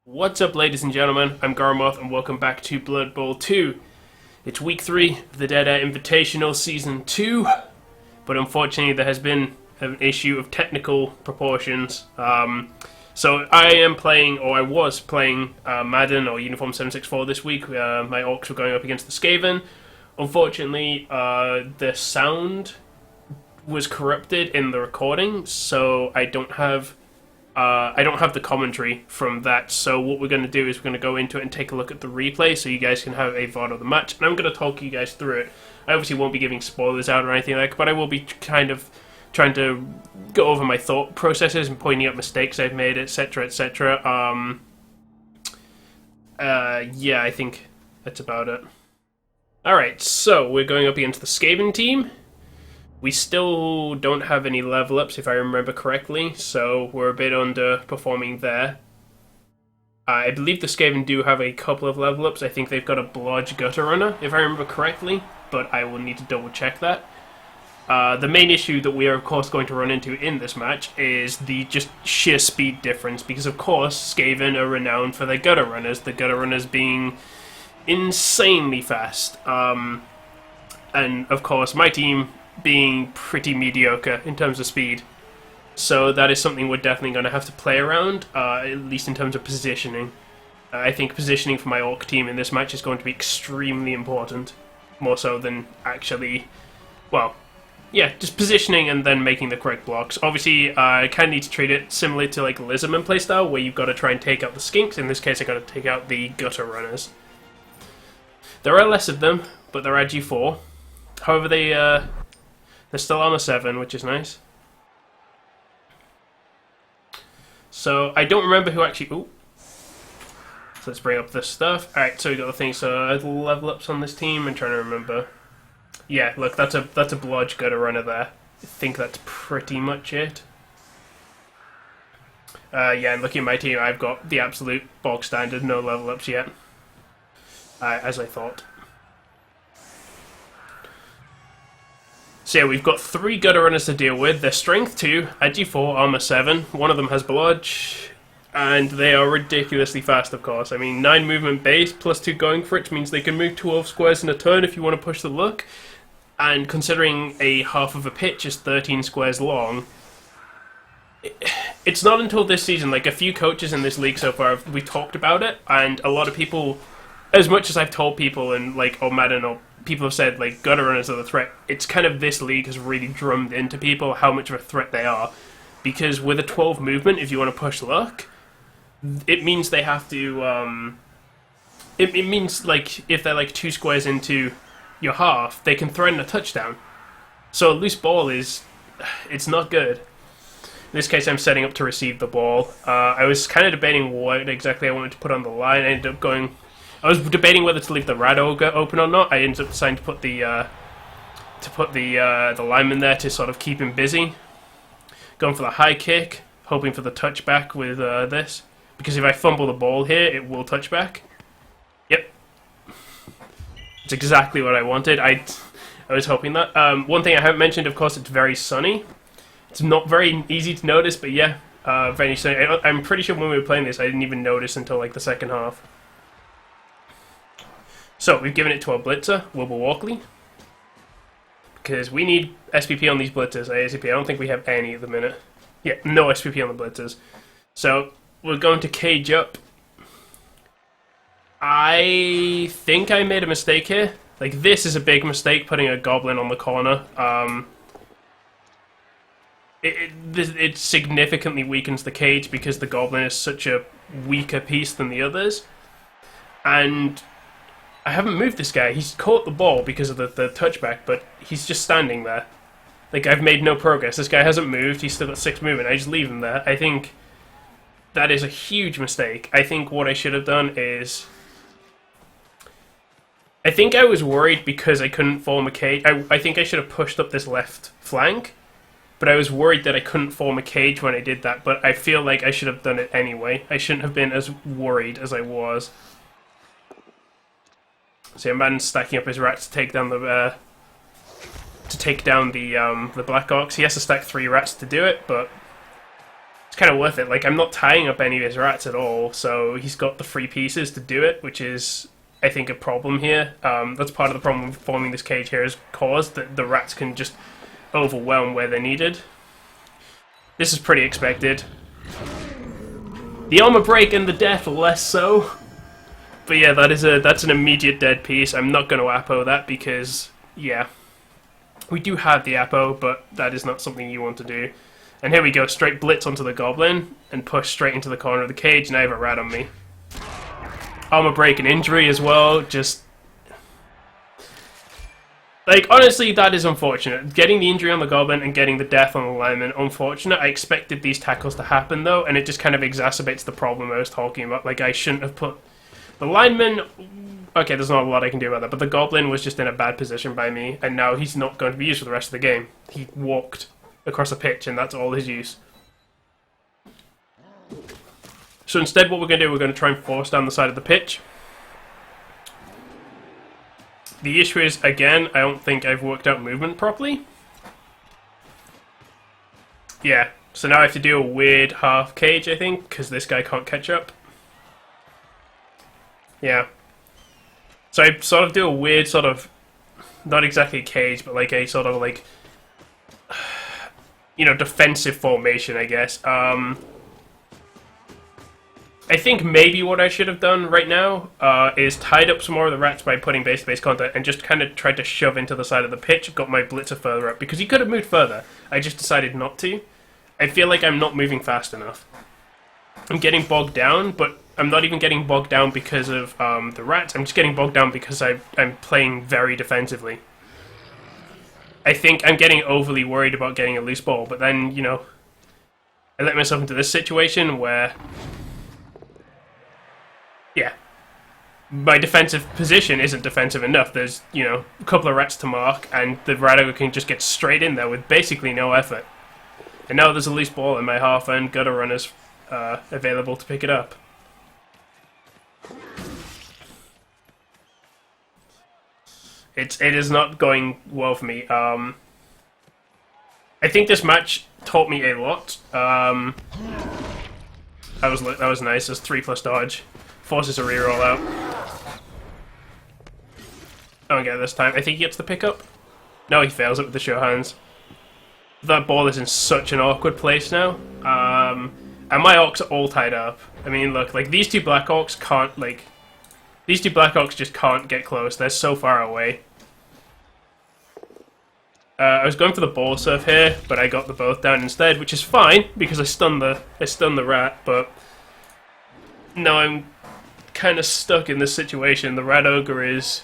What's up, ladies and gentlemen? I'm Goramoth, and welcome back to Blood Bowl 2. It's week 3 of the Dead Air Invitational Season 2, but unfortunately there has been an issue of technical proportions. So I am playing, or I was playing, Madden or Uniform 764 this week. My Orcs were going up against the Skaven. Unfortunately, the sound was corrupted in the recording, so I don't have the commentary from that, so what we're going to do is we're going to go into it and take a look at the replay so you guys can have a VOD of the match, and I'm going to talk you guys through it. I obviously won't be giving spoilers out or anything like that, but I will be kind of trying to go over my thought processes and pointing out mistakes I've made, etc, etc. Yeah, I think that's about it. Alright, so we're going up against the Skaven team. We still don't have any level ups, if I remember correctly, so we're a bit underperforming there. I believe the Skaven do have a couple of level ups. I think they've got a Blodge Gutter Runner, if I remember correctly, but I will need to double check that. The main issue that we are, of course, going to run into in this match is the just sheer speed difference, because, of course, Skaven are renowned for their Gutter Runners, the Gutter Runners being insanely fast. And, of course, my team being pretty mediocre in terms of speed. So that is something we're definitely going to have to play around, at least in terms of positioning. I think positioning for my Orc team in this match is going to be extremely important. More so than actually, well, yeah, just positioning and then making the correct blocks. Obviously, I kind of need to treat it similarly to like Lizardman playstyle, where you've got to try and take out the skinks. In this case, I've got to take out the Gutter Runners. There are less of them, but they're at G4. However, they're still armor 7, which is nice. So, I don't remember who actually... Ooh. So let's bring up this stuff. Alright, so we got the thing. So, level ups on this team. I'm trying to remember. Yeah, look, that's a Blodge Gutter Runner there. I think that's pretty much it. Yeah, and looking at my team, I've got the absolute bog standard, no level ups yet. As I thought. So yeah, we've got 3 Gutter Runners to deal with. They're Strength 2, Ag4, Armor 7. One of them has Blodge, and they are ridiculously fast, of course. I mean, 9 movement base, plus 2 going for it, which means they can move 12 squares in a turn if you want to push the luck. And considering a half of a pitch is 13 squares long, it's not until this season, like a few coaches in this league so far, we talked about it, and a lot of people, as much as I've told people in like Madden or people have said like Gutter Runners are the threat, it's kind of this league has really drummed into people how much of a threat they are, because with a 12 movement, if you want to push luck, it means they have to it means like if they're like 2 squares into your half, they can threaten a touchdown. So a loose ball it's not good. In this case, I'm setting up to receive the ball. I was kind of debating what exactly I wanted to put on the line. I ended up going, I was debating whether to leave the Rat Ogre open or not. I ended up deciding to put the lineman there to sort of keep him busy. Going for the high kick, hoping for the touchback with this, because if I fumble the ball here, it will touchback. Yep, it's exactly what I wanted. I was hoping that. One thing I haven't mentioned, of course, it's very sunny. It's not very easy to notice, but yeah, very sunny. I'm pretty sure when we were playing this, I didn't even notice until like the second half. So, we've given it to our blitzer, Wilbur Walkley, because we need SPP on these blitzers, ASAP. I don't think we have any at the minute. Yeah, no SPP on the blitzers. So, we're going to cage up. I think I made a mistake here. Like, this is a big mistake, putting a goblin on the corner. It significantly weakens the cage because the goblin is such a weaker piece than the others. And I haven't moved this guy. He's caught the ball because of the touchback, but he's just standing there. Like, I've made no progress. This guy hasn't moved. He's still got 6 movement. I just leave him there. I think that is a huge mistake. I think what I should have done is, I think I was worried because I couldn't form a cage. I think I should have pushed up this left flank, but I was worried that I couldn't form a cage when I did that, but I feel like I should have done it anyway. I shouldn't have been as worried as I was. So a man's stacking up his rats to take down the Black Orcs. He has to stack 3 rats to do it, but it's kind of worth it. Like, I'm not tying up any of his rats at all, so he's got the free pieces to do it, which is, I think, a problem here. That's part of the problem with forming this cage here, is caused that the rats can just overwhelm where they're needed. This is pretty expected. The armor break and the death less so. But yeah, that's an immediate dead piece. I'm not going to Apo that because, yeah, we do have the Apo, but that is not something you want to do. And here we go, straight blitz onto the goblin and push straight into the corner of the cage, and I have a rat on me. Armor break and injury as well, just... Like, honestly, that is unfortunate. Getting the injury on the goblin and getting the death on the lineman, unfortunate. I expected these tackles to happen, though, and it just kind of exacerbates the problem I was talking about. Like, I shouldn't have put... The lineman... Okay, there's not a lot I can do about that, but the goblin was just in a bad position by me, and now he's not going to be used for the rest of the game. He walked across the pitch, and that's all his use. So instead, what we're going to do, we're going to try and force down the side of the pitch. The issue is, again, I don't think I've worked out movement properly. Yeah, so now I have to do a weird half cage, I think, because this guy can't catch up. Yeah. So I sort of do a weird sort of, not exactly a cage, but like a sort of like, you know, defensive formation, I guess. I think maybe what I should have done right now is tied up some more of the rats by putting base-to-base contact and just kind of tried to shove into the side of the pitch, got my blitzer further up, because he could have moved further. I just decided not to. I feel like I'm not moving fast enough. I'm getting bogged down, but I'm not even getting bogged down because of the rats. I'm just getting bogged down because I'm playing very defensively. I think I'm getting overly worried about getting a loose ball, but then, you know, I let myself into this situation where, yeah, my defensive position isn't defensive enough. There's, you know, a couple of rats to mark, and the rat ogre can just get straight in there with basically no effort. And now there's a loose ball in my half, and gutter runners available to pick it up. It is not going well for me. I think this match taught me a lot. That was nice. There's 3+ dodge. Forces a reroll out. I don't get it this time. I think he gets the pickup. No, he fails it with the show hands. That ball is in such an awkward place now. And my orcs are all tied up. I mean, look, like, these two black orcs can't, like... These two black orcs just can't get close. They're so far away. I was going for the ball surf here, but I got the both down instead, which is fine, because I stunned the rat, but... Now I'm kind of stuck in this situation. The rat ogre is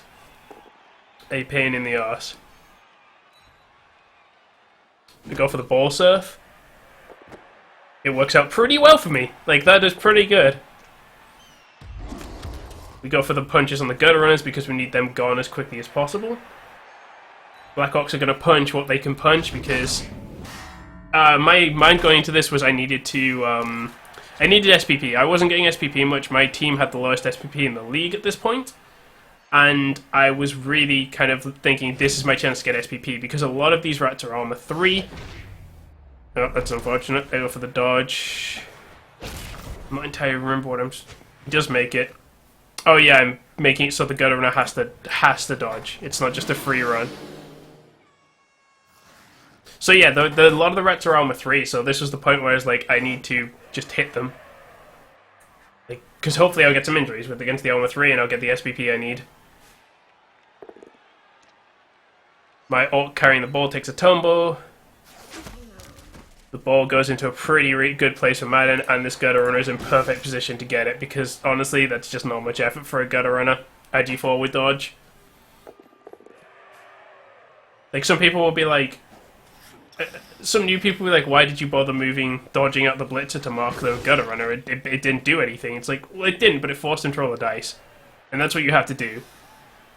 a pain in the arse. We go for the ball surf. It works out pretty well for me. Like, that is pretty good. We go for the punches on the gutter runners because we need them gone as quickly as possible. Black Orcs are going to punch what they can punch because my mind going into this was I needed SPP. I wasn't getting SPP much. My team had the lowest SPP in the league at this point. And I was really kind of thinking, this is my chance to get SPP, because a lot of these rats are armor 3. Oh, that's unfortunate. I go for the dodge. I'm not entirely remember what I'm... He does make it. Oh yeah, I'm making it so the gutter runner has to dodge. It's not just a free run. So yeah, a lot of the rats are armor 3, so this was the point where I was like, I need to just hit them. Like, because hopefully I'll get some injuries against the armor 3 and I'll get the SPP I need. My orc carrying the ball takes a tumble. The ball goes into a pretty good place for Madden, and this gutter runner is in perfect position to get it, because honestly, that's just not much effort for a gutter runner. I G4 with dodge. Like, some people will be like... Some new people will be like, why did you bother dodging out the blitzer to mark the gutter runner? It didn't do anything. It's like, well, it didn't, but it forced him to roll the dice. And that's what you have to do.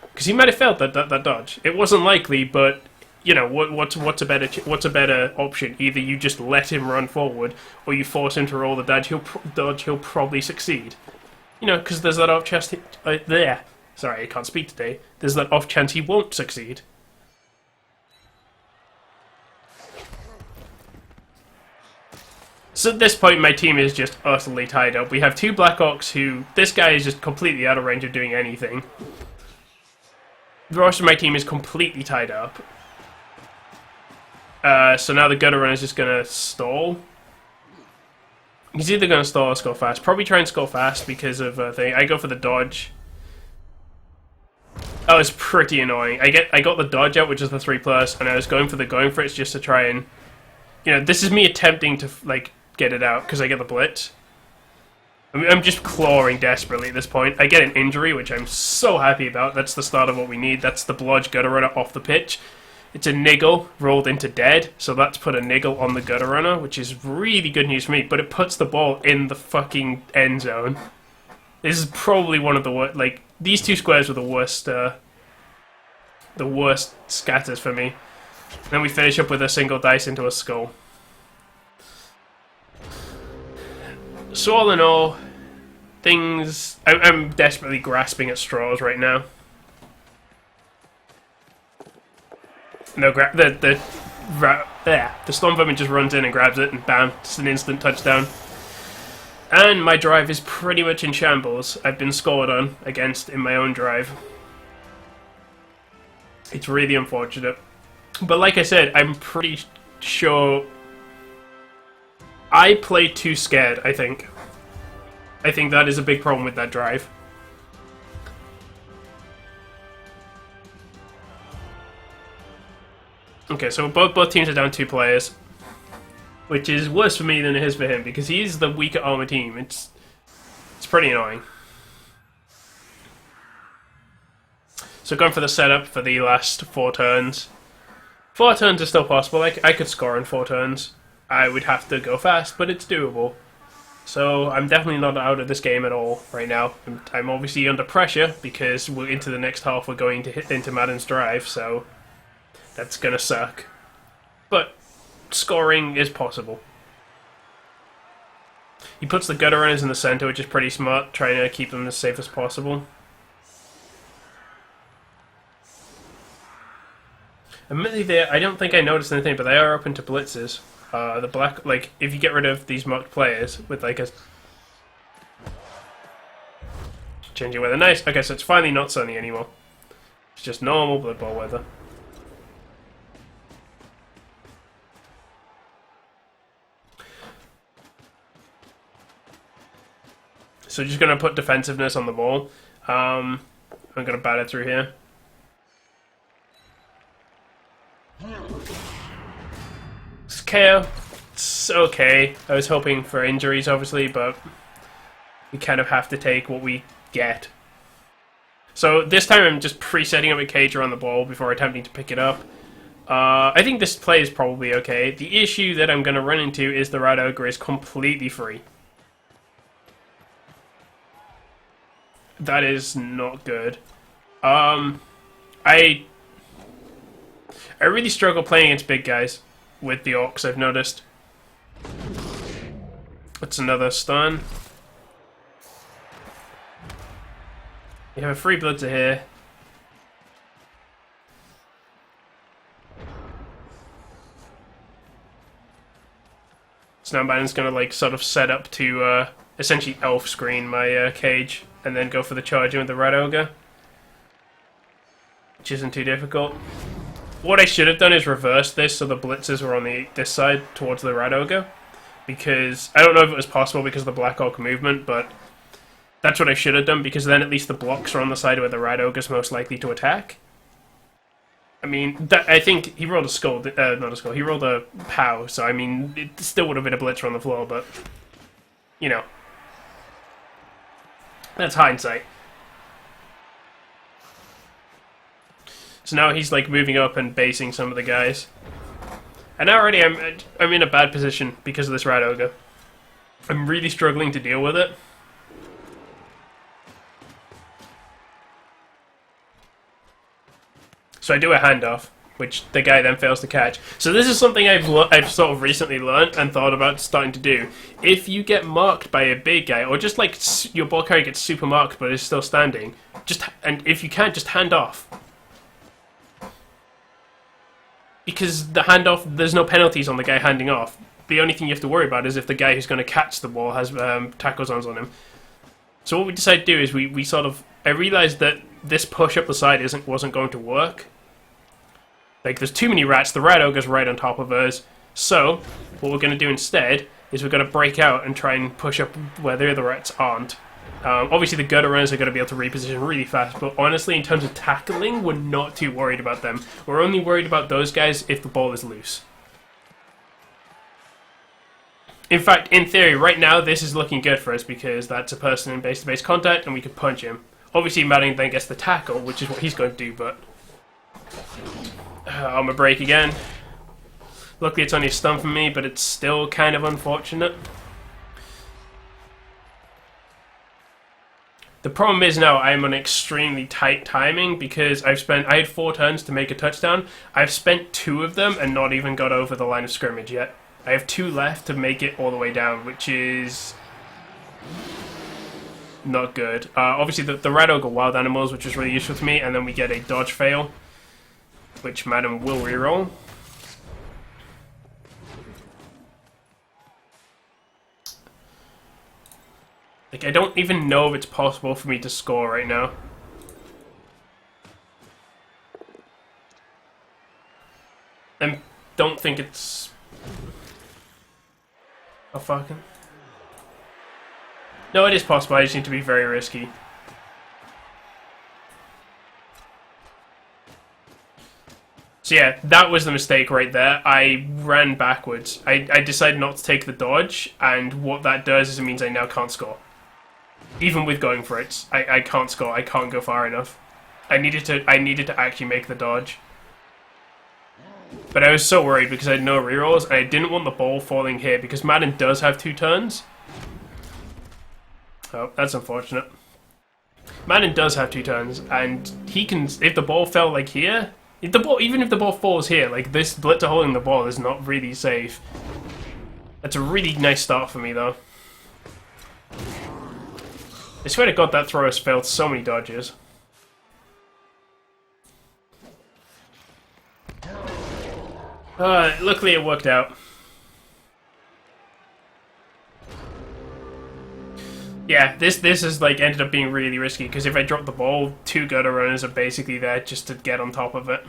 Because he might have failed that dodge. It wasn't likely, but... You know, what's a better option? Either you just let him run forward, or you force him to roll the dodge. He'll probably succeed. You know, because there's that off chance. Sorry, I can't speak today. There's that off chance he won't succeed. So at this point, my team is just utterly tied up. We have 2 Black Orcs who... This guy is just completely out of range of doing anything. The rest of my team is completely tied up. So now the Gutter Runner is just going to stall. He's either going to stall or score fast. Probably try and score fast because of thing. I go for the dodge. Oh, it's pretty annoying. I got the dodge out, which is the 3+, and I was going for the Goatfort just to try and... You know, this is me attempting to, like, get it out, because I get the blitz. I'm just clawing desperately at this point. I get an injury, which I'm so happy about. That's the start of what we need. That's the Blodge Gutter Runner off the pitch. It's a niggle rolled into dead, so that's put a niggle on the Gutter Runner, which is really good news for me, but it puts the ball in the fucking end zone. This is probably one of the worst, like, these 2 squares were the worst scatters for me. Then we finish up with a single dice into a skull. So all in all, things... I'm desperately grasping at straws right now. No, the Storm Vermin just runs in and grabs it, and bam, it's an instant touchdown. And my drive is pretty much in shambles. I've been scored on against in my own drive. It's really unfortunate. But like I said, I'm pretty sure I play too scared, I think. I think that is a big problem with that drive. Okay, so both teams are down 2 players. Which is worse for me than it is for him, because he's the weaker armor team. It's pretty annoying. So going for the setup for the last 4 turns. 4 turns is still possible. I could score in 4 turns. I would have to go fast, but it's doable. So I'm definitely not out of this game at all right now. I'm obviously under pressure, because we're into the next half. We're going to hit into Madden's drive, so that's going to suck. But scoring is possible. He puts the Gutter Runners in the center, which is pretty smart, trying to keep them as safe as possible. Admittedly, I don't think I noticed anything, but they are open to blitzes. The black, like, if you get rid of these marked players with, like, a... Changing weather, nice. Okay, so it's finally not sunny anymore. It's just normal Blood Bowl weather. So just going to put defensiveness on the ball. I'm going to bat it through here. It's KO. It's okay. I was hoping for injuries, obviously, but we kind of have to take what we get. So this time I'm just pre-setting up a cage around the ball before attempting to pick it up. I think this play is probably okay. The issue that I'm going to run into is the Rat Ogre is completely free. That is not good. I really struggle playing against big guys with the Orcs, I've noticed. That's another stun. You have a free blitzer here. So now Bannon's gonna, like, sort of set up to essentially elf screen my cage and then go for the charge in with the Rat Ogre, which isn't too difficult. What I should have done is reverse this so the blitzers were on this side towards the Rat Ogre, because I don't know if it was possible because of the Black Orc movement, but that's what I should have done, because then at least the blocks are on the side where the Rat Ogre is most likely to attack. I mean, I think he rolled a skull, not a skull, he rolled a POW, so I mean, it still would have been a blitzer on the floor, but, you know, that's hindsight. So now he's, like, moving up and basing some of the guys. And already I'm in a bad position because of this Rat Ogre. I'm really struggling to deal with it. So I do a handoff, which the guy then fails to catch. So this is something I've sort of recently learned and thought about starting to do. If you get marked by a big guy, or just like your ball carrier gets super marked but is still standing, and if you can't, just hand off. Because the handoff, there's no penalties on the guy handing off. the only thing you have to worry about is if the guy who's going to catch the ball has tackle zones on him. So what we decided to do is we sort of... I realised that this push up the side wasn't going to work. Like, there's too many rats, the rat ogre's right on top of us. So, what we're going to do instead is we're going to break out and try and push up where the other rats aren't. Obviously the gutter runners are going to be able to reposition really fast, but honestly, in terms of tackling, we're not too worried about them. We're only worried about those guys if the ball is loose. In fact, in theory, right now, this is looking good for us because that's a person in base-to-base contact and we can punch him. Obviously, Madding then gets the tackle, which is what he's going to do, but... I'm going to break again. Luckily, it's only a stun for me, but it's still kind of unfortunate. The problem is now I'm on extremely tight timing because I had 4 turns to make a touchdown. I've spent 2 of them and not even got over the line of scrimmage yet. I have 2 left to make it all the way down, which is not good. Obviously, the rat ogre wild animals, which was really useful to me, and then we get a dodge fail, which Madam will reroll. Like, I don't even know if it's possible for me to score right now. I don't think it's... Oh, fucking... No, it is possible, I just need to be very risky. So yeah, that was the mistake right there. I ran backwards. I decided not to take the dodge, and what that does is it means I now can't score. Even with going for it, I can't score. I can't go far enough. I needed to actually make the dodge. But I was so worried because I had no rerolls, and I didn't want the ball falling here because Madden does have 2 turns. Oh, that's unfortunate. Madden does have 2 turns, and he can... If the ball fell like here, even if the ball falls here, like this blitzer holding the ball is not really safe. That's a really nice start for me, though. I swear to God, that throw has failed so many dodges. Luckily it worked out. Yeah, this is like ended up being really risky because if I drop the ball, 2 gutter runners are basically there just to get on top of it.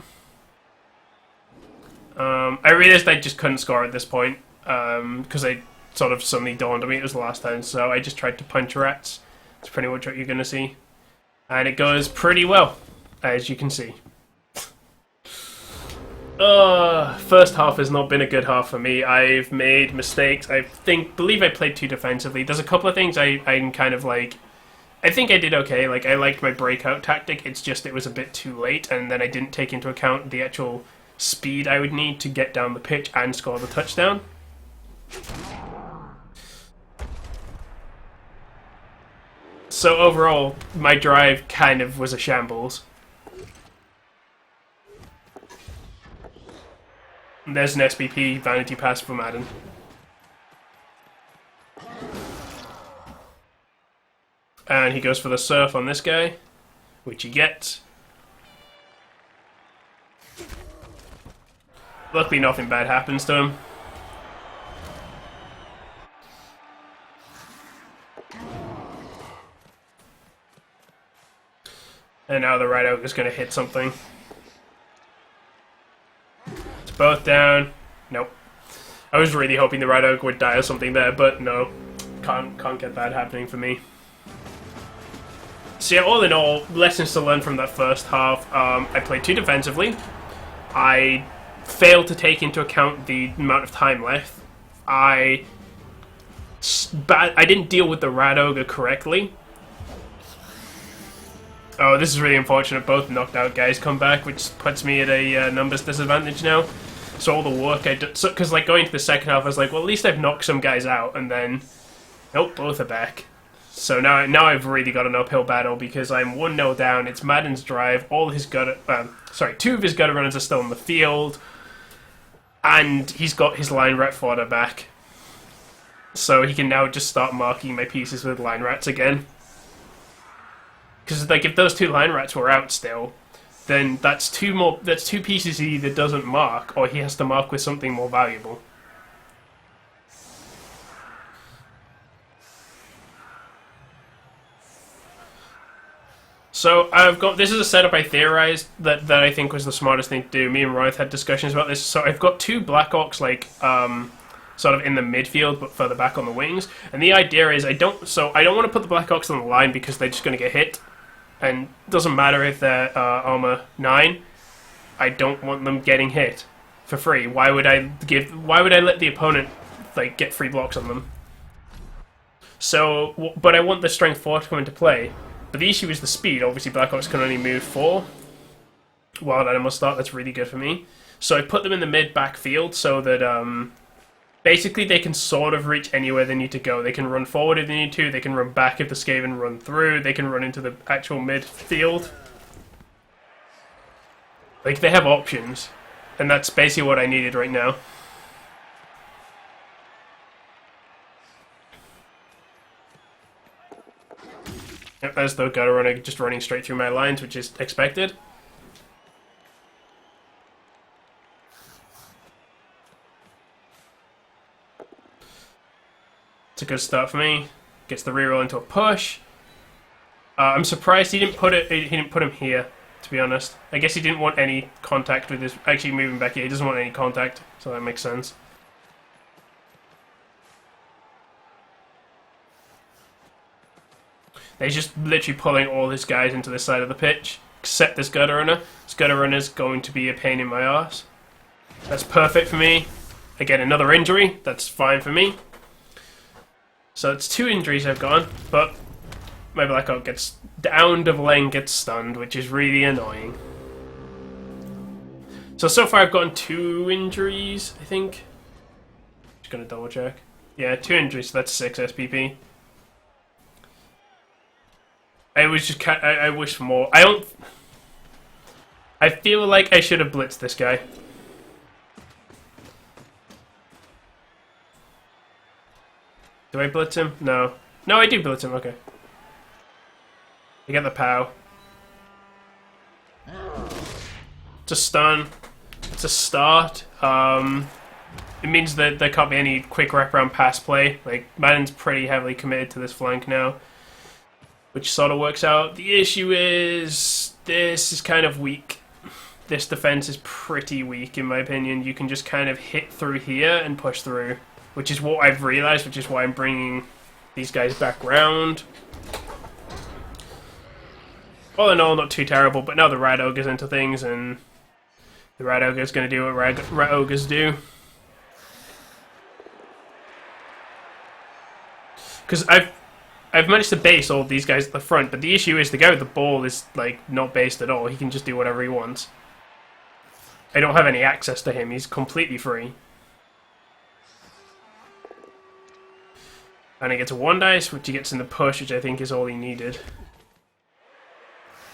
I realized I just couldn't score at this point because I sort of suddenly dawned on me it was the last turn, so I just tried to punch rats. That's pretty much what you're going to see. And it goes pretty well, as you can see. First half has not been a good half for me. I've made mistakes. Believe I played too defensively. There's a couple of things I'm kind of like... I think I did okay. Like, I liked my breakout tactic. It's just it was a bit too late, and then I didn't take into account the actual speed I would need to get down the pitch and score the touchdown. So overall, my drive kind of was a shambles. And there's an SBP vanity pass for Madden. And he goes for the surf on this guy, which he gets. Luckily nothing bad happens to him. And now the right out is going to hit something. It's both down. Nope. I was really hoping the right oak would die or something there, but no. Can't get that happening for me. So yeah, all in all, lessons to learn from that first half. I played too defensively. I failed to take into account the amount of time left. I didn't deal with the rat ogre correctly. Oh, this is really unfortunate. Both knocked out guys come back, which puts me at a numbers disadvantage now. So all the work I did... Because, like, going to the second half, I was like, well, at least I've knocked some guys out, and then... Nope, both are back. So now I've really got an uphill battle, because I'm 1-0 down. It's Madden's drive. All his gutter... two of his gutter runners are still in the field. And he's got his line rat fodder back. So he can now just start marking my pieces with line rats again. Because, like, if those 2 line rats were out still, then that's 2 pieces he either doesn't mark, or he has to mark with something more valuable. So I've got, this is a setup I theorized that I think was the smartest thing to do. Me and Ronith had discussions about this. So I've got two Black Orcs like sort of in the midfield but further back on the wings. And the idea is I don't want to put the Black Orcs on the line because they're just going to get hit. And it doesn't matter if they're armor 9. I don't want them getting hit for free. Why would I let the opponent like get free blocks on them? So, but I want the strength 4 to come into play. But the issue is the speed. Obviously, Black Orcs can only move 4. Wild Animal Start, that's really good for me. So I put them in the mid-back field so that basically they can sort of reach anywhere they need to go. They can run forward if they need to. They can run back if the Skaven run through. They can run into the actual midfield. Like, they have options. And that's basically what I needed right now. Yep, there's the gutter runner just running straight through my lines, which is expected. It's a good start for me. Gets the reroll into a push. I'm surprised he didn't put him here, to be honest. I guess he didn't want any contact with his... Actually, moving back here, he doesn't want any contact, so that makes sense. He's just literally pulling all his guys into this side of the pitch, except this gutter runner. This gutter runner's going to be a pain in my arse. That's perfect for me. Again, another injury. That's fine for me. So it's 2 injuries I've gone, but my Black Orc gets downed of lane, gets stunned, which is really annoying. So far I've gotten 2 injuries, I think. Just gonna double check. Yeah, 2 injuries, so that's 6 SPP. I was just I wish for more. I feel like I should have blitzed this guy. Do I blitz him? No. No, I do blitz him, okay. I get the POW. It's a stun. It's a start. It means that there can't be any quick wraparound pass play. Like, Madden's pretty heavily committed to this flank now, which sort of works out. The issue is this is kind of weak. This defense is pretty weak, in my opinion. You can just kind of hit through here and push through, which is what I've realized, which is why I'm bringing these guys back round. All in all, not too terrible, but now the Rat Ogre's into things, and the Rat Ogre's going to do what Rat Ogres do. Because I've managed to base all these guys at the front, but the issue is the guy with the ball is, like, not based at all. He can just do whatever he wants. I don't have any access to him. He's completely free. And he gets a 1 dice, which he gets in the push, which I think is all he needed.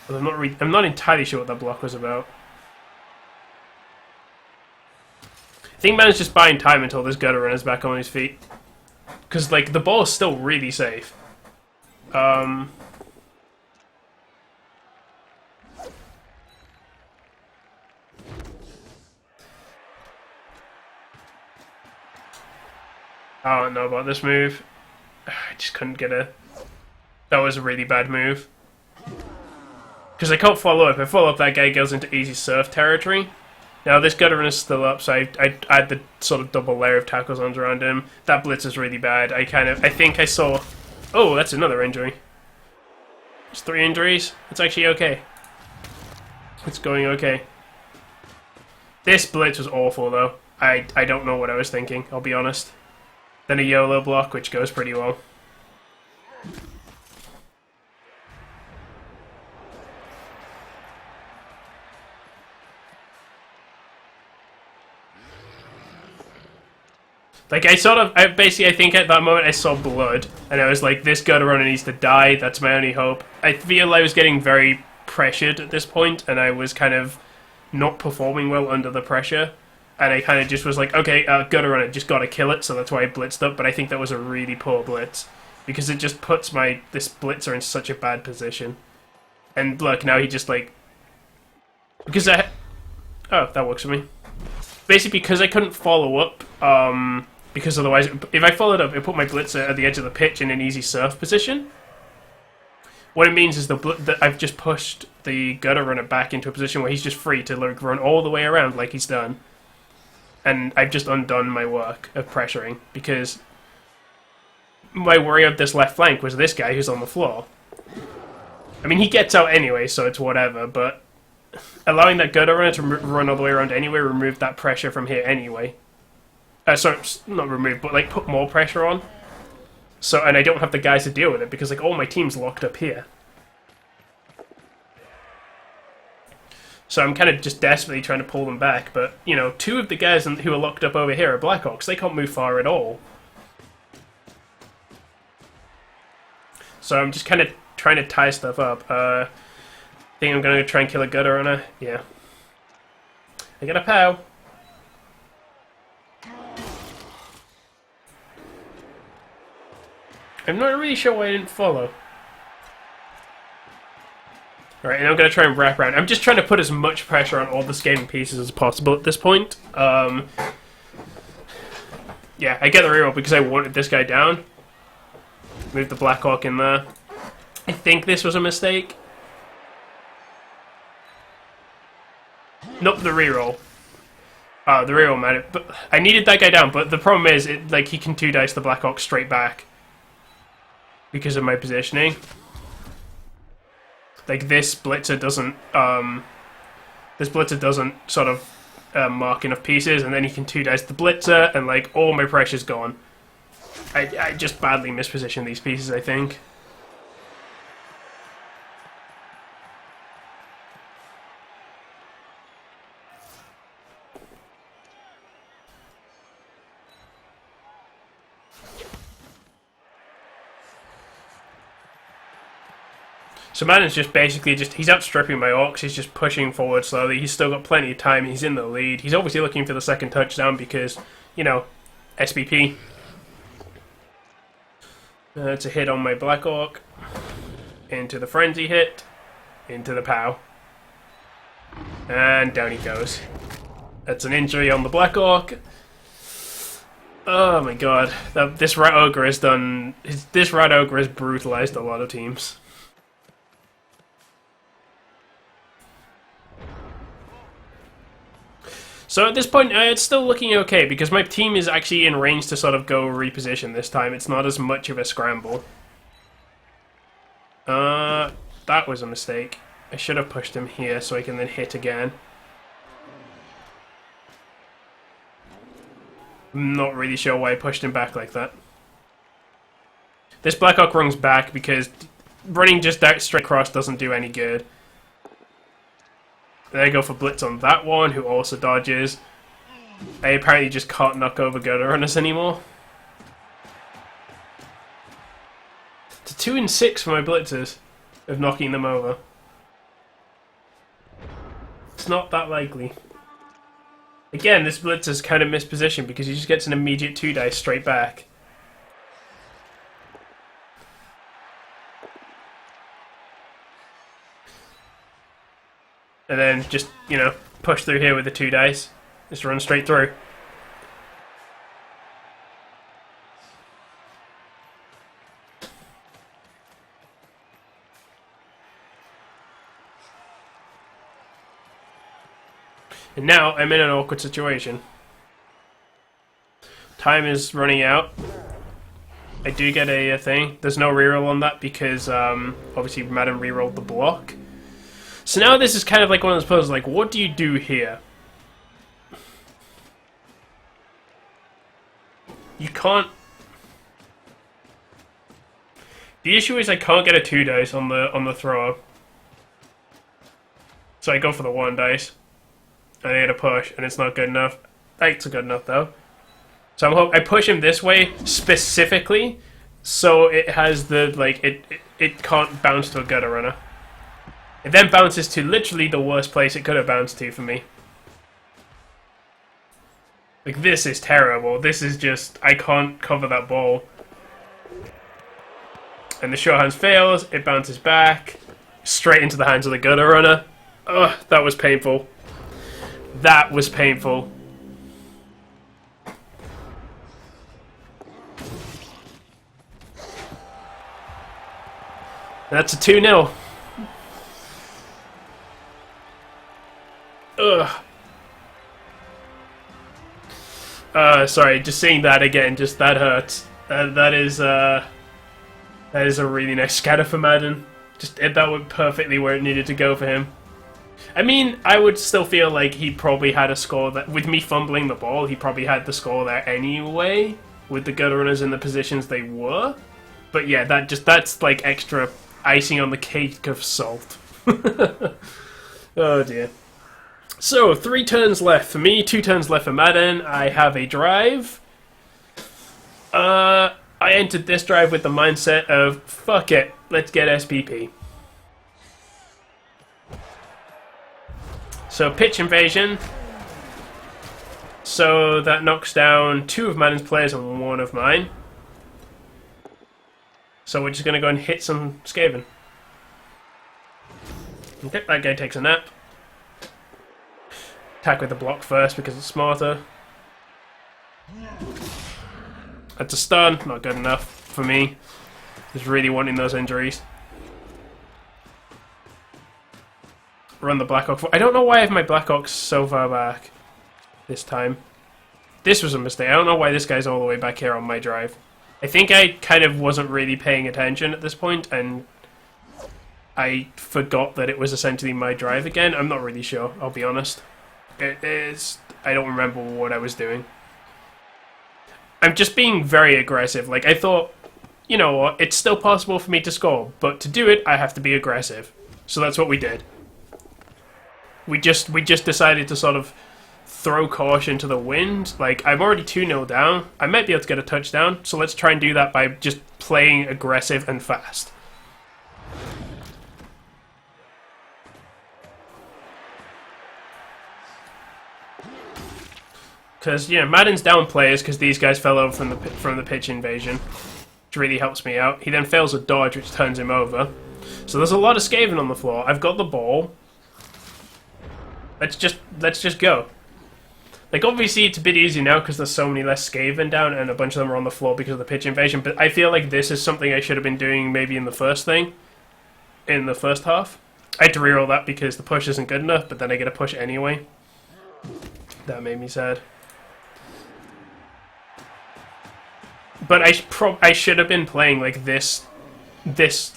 But I'm not entirely sure what that block was about. I think man's just buying time until this gutter runner's back on his feet. Because, like, the ball is still really safe. I don't know about this move. I just couldn't get a... That was a really bad move. Because I can't follow up. If I follow up, that guy goes into easy surf territory. Now this gutter is still up, so I add the sort of double layer of tackle zones around him. That blitz is really bad. I think I saw... Oh, that's another injury. It's 3 injuries. It's actually okay. It's going okay. This blitz was awful, though. I don't know what I was thinking, I'll be honest. Then a YOLO block, which goes pretty well. Like, I think at that moment I saw blood, and I was like, this gutter runner needs to die, that's my only hope. I feel I was getting very pressured at this point, and I was kind of not performing well under the pressure, and I kind of just was like, okay, gutter runner, just gotta kill it, so that's why I blitzed up, but I think that was a really poor blitz, because it just puts this blitzer in such a bad position. And look, now he just, like... Because oh, that works for me. Basically, because I couldn't follow up, because otherwise, if I followed up, it put my blitzer at the edge of the pitch in an easy surf position, What it means is that I've just pushed the gutter runner back into a position where he's just free to like run all the way around like he's done. And I've just undone my work of pressuring, because my worry of this left flank was this guy who's on the floor. I mean, he gets out anyway, so it's whatever, but allowing that gutter runner to run all the way around anyway removed that pressure from here anyway. Sorry, not remove, but like put more pressure on. So, and I don't have the guys to deal with it, because like all my team's locked up here. So I'm kind of just desperately trying to pull them back, but, you know, two of the guys who are locked up over here are Black Orcs. They can't move far at all. So I'm just kind of trying to tie stuff up. I think I'm going to try and kill a gutter runner. Yeah. I got a POW. I'm not really sure why I didn't follow. Alright, and I'm going to try and wrap around. I'm just trying to put as much pressure on all the Skaven pieces as possible at this point. Yeah, I get the reroll because I wanted this guy down. Move the Black Orc in there. I think this was a mistake. Not the reroll. The reroll, man. But I needed that guy down, but the problem is, like, he can 2-dice the Black Orc straight back. Because of my positioning. Like, this blitzer doesn't sort of mark enough pieces, and then he can 2-dice the blitzer, and like all my pressure's gone. I just badly mispositioned these pieces, I think. So Madden's just basically he's outstripping my Orcs, he's just pushing forward slowly, he's still got plenty of time, he's in the lead, he's obviously looking for the second touchdown because, you know, SBP. It's a hit on my Black Orc, into the Frenzy hit, into the POW, and down he goes. That's an injury on the Black Orc. Oh my god, this Rat Ogre has this Rat Ogre has brutalized a lot of teams. So at this point, it's still looking okay, because my team is actually in range to sort of go reposition this time. It's not as much of a scramble. That was a mistake. I should have pushed him here so I can then hit again. I'm not really sure why I pushed him back like that. This Black Orc runs back because running just out straight across doesn't do any good. Then I go for Blitz on that one, who also dodges. I apparently just can't knock over gutter runners anymore. It's a 2 and 6 for my Blitzers of knocking them over. It's not that likely. Again, this Blitzer's kind of mispositioned because he just gets an immediate 2-dice straight back. And then just, you know, push through here with the 2-dice. Just run straight through. And now I'm in an awkward situation. Time is running out. I do get a thing. There's no reroll on that because obviously Madden rerolled the block. So now this is kind of like one of those puzzles, like, what do you do here? You can't... The issue is I can't get a 2-dice on the thrower. So I go for the 1-dice. And I get a push, and it's not good enough. That's good enough, though. So I push him this way, specifically, so it has the, like, it can't bounce to a gutter runner. It then bounces to literally the worst place it could have bounced to for me. Like, this is terrible. This is just... I can't cover that ball. And the short hands fails. It bounces back. Straight into the hands of the gutter runner. Ugh, that was painful. That was painful. That's a 2-0. Ugh. Sorry, just seeing that again, just that hurts. That is a really nice scatter for Madden. That went perfectly where it needed to go for him. I mean, I would still feel like he probably had a score that, with me fumbling the ball, he probably had the score there anyway, with the gutter runners in the positions they were. But yeah, that's like extra icing on the cake of salt. Oh dear. So, 3 turns left for me, 2 turns left for Madden. I have a drive. I entered this drive with the mindset of, fuck it, let's get SPP. So, pitch invasion. So, that knocks down 2 of Madden's players and 1 of mine. So, we're just going to go and hit some Skaven. Okay, that guy takes a nap. Attack with the block first because it's smarter. That's a stun, not good enough for me. Just really wanting those injuries. Run the Black Orc. I don't know why I have my Black Orcs so far back this time. This was a mistake. I don't know why this guy's all the way back here on my drive. I think I kind of wasn't really paying attention at this point, and I forgot that it was essentially my drive again. I'm not really sure, I'll be honest. I don't remember what I was doing. I'm just being very aggressive. Like, I thought, you know what, it's still possible for me to score, but to do it, I have to be aggressive. So that's what we did. We just decided to sort of throw caution to the wind. Like, I'm already 2-0 down. I might be able to get a touchdown, so let's try and do that by just playing aggressive and fast. Because, you know, Madden's down players because these guys fell over from the pitch invasion, which really helps me out. He then fails a dodge, which turns him over. So there's a lot of Skaven on the floor. I've got the ball. Let's just go. Like, obviously it's a bit easier now because there's so many less Skaven down and a bunch of them are on the floor because of the pitch invasion, but I feel like this is something I should have been doing maybe in the first half. I had to reroll that because the push isn't good enough, but then I get a push anyway. That made me sad. But I should have been playing like this,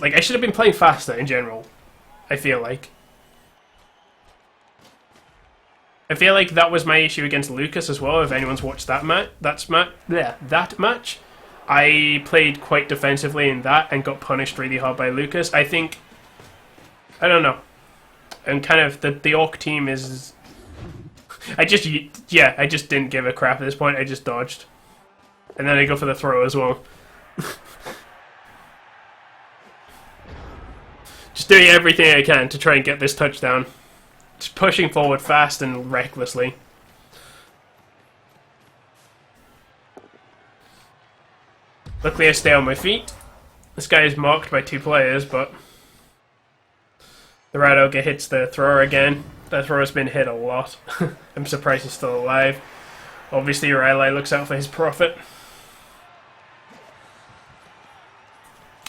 like, I should have been playing faster in general, I feel like. I feel like that was my issue against Lucas as well, if anyone's watched that match. I played quite defensively in that and got punished really hard by Lucas. I think, I don't know. And kind of, the Orc team is... I just didn't give a crap at this point, I just dodged. And then I go for the throw as well. Just doing everything I can to try and get this touchdown. Just pushing forward fast and recklessly. Luckily I stay on my feet. This guy is marked by 2 players, but the Rat Ogre hits the thrower again. That thrower's been hit a lot. I'm surprised he's still alive. Obviously your ally looks out for his profit.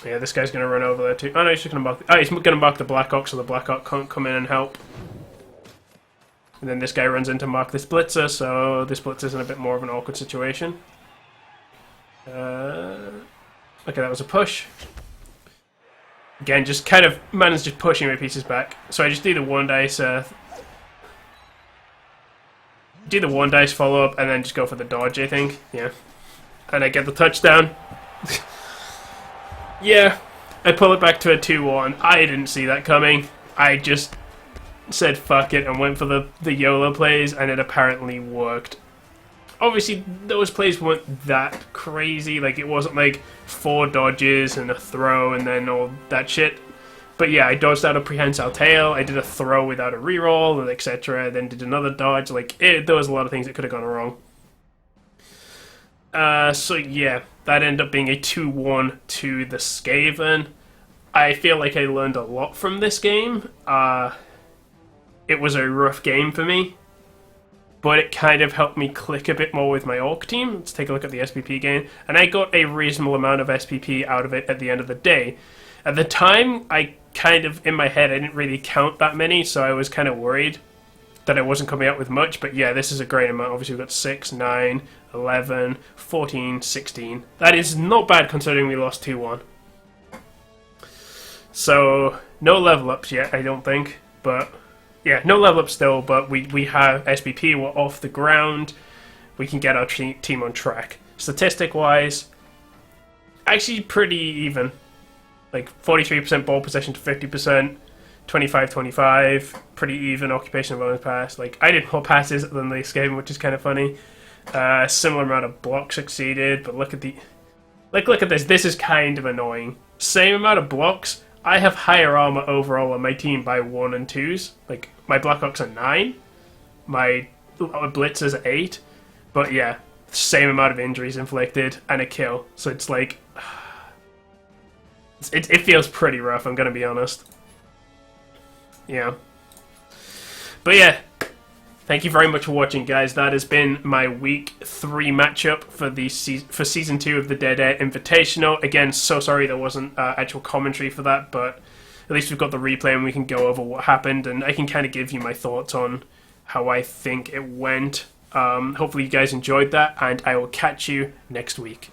Yeah, this guy's going to run over there too. Oh no, he's just going to mark... he's going to mark the Black Orc so the Black Orc can't come in and help. And then this guy runs in to mark this Blitzer, so this Blitzer's in a bit more of an awkward situation. Okay, that was a push. Again, just kind of... Madden's just pushing my pieces back. So I just do the 1 dice... do the 1 dice follow-up and then just go for the dodge, I think. Yeah. And I get the touchdown. Yeah, I pull it back to a 2-1. I didn't see that coming. I just said fuck it and went for the YOLO plays, and it apparently worked. Obviously, those plays weren't that crazy. Like, it wasn't like 4 dodges and a throw and then all that shit. But yeah, I dodged out a prehensile tail, I did a throw without a reroll, and etc. Then did another dodge. Like, there was a lot of things that could have gone wrong. So yeah, that ended up being a 2-1 to the Skaven. I feel like I learned a lot from this game. It was a rough game for me, but it kind of helped me click a bit more with my Orc team. Let's take a look at the SPP game. And I got a reasonable amount of SPP out of it at the end of the day. At the time, I kind of, in my head, I didn't really count that many, so I was kind of worried that I wasn't coming out with much, but yeah, this is a great amount. Obviously, we've got 6, 9, 11, 14, 16. That is not bad considering we lost 2-1. So, no level ups yet, I don't think, but yeah, no level ups still, but we have SBP, we're off the ground, we can get our team on track. Statistic-wise, actually pretty even. Like 43% ball possession to 50%, 25-25, pretty even occupation of bonus pass. Like, I did more passes than the Skaven, which is kind of funny. Similar amount of blocks succeeded, but look at the... look at this. This is kind of annoying. Same amount of blocks. I have higher armor overall on my team by 1 and 2s. Like, my Blackhawks are 9. My Blitzers are 8. But yeah, same amount of injuries inflicted and a kill. So it's like... It feels pretty rough, I'm going to be honest. Yeah. But yeah, thank you very much for watching, guys. That has been my week 3 matchup for season 2 of the Dead Air Invitational. Again, so sorry there wasn't actual commentary for that, but at least we've got the replay and we can go over what happened, and I can kind of give you my thoughts on how I think it went. Hopefully you guys enjoyed that, and I will catch you next week.